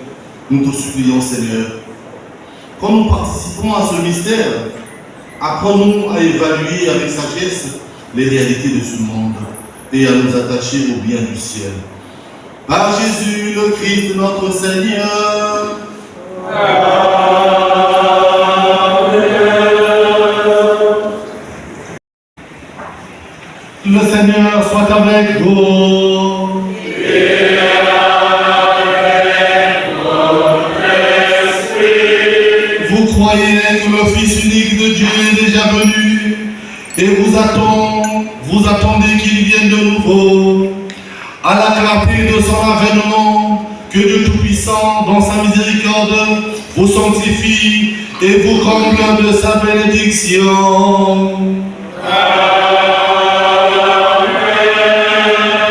nous te supplions, Seigneur. Quand nous participons à ce mystère, apprends-nous à évaluer avec sagesse les réalités de ce monde et à nous attacher au bien du ciel. Par Jésus le Christ notre Seigneur. Le Seigneur soit avec vous. Et avec votre esprit. Vous croyez que le Fils unique de Dieu est déjà venu et vous attendez qu'il vienne de nouveau. À la clarté de son avènement, que Dieu Tout-Puissant, dans sa miséricorde, vous sanctifie et vous comble de sa bénédiction.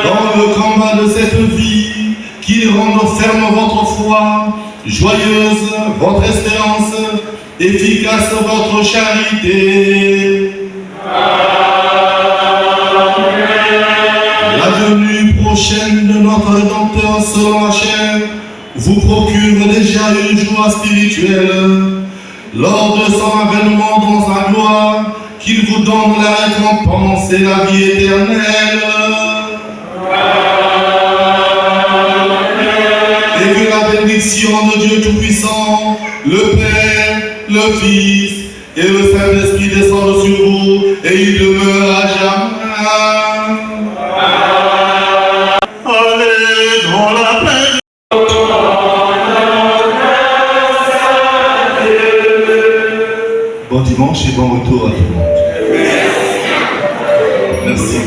Dans le combat de cette vie, qu'il rende ferme votre foi, joyeuse votre espérance, efficace votre charité. La venue prochaine de notre Rédempteur selon la chair vous procure déjà une joie spirituelle lors de son avènement dans sa gloire, qu'il vous donne la récompense et la vie éternelle. Et que la bénédiction de Dieu Tout-Puissant, le Père, le Fils et le Saint-Esprit descendent sur vous et il demeure à jamais. Allez dans la paix. Bon dimanche et bon retour à tout le monde. Merci.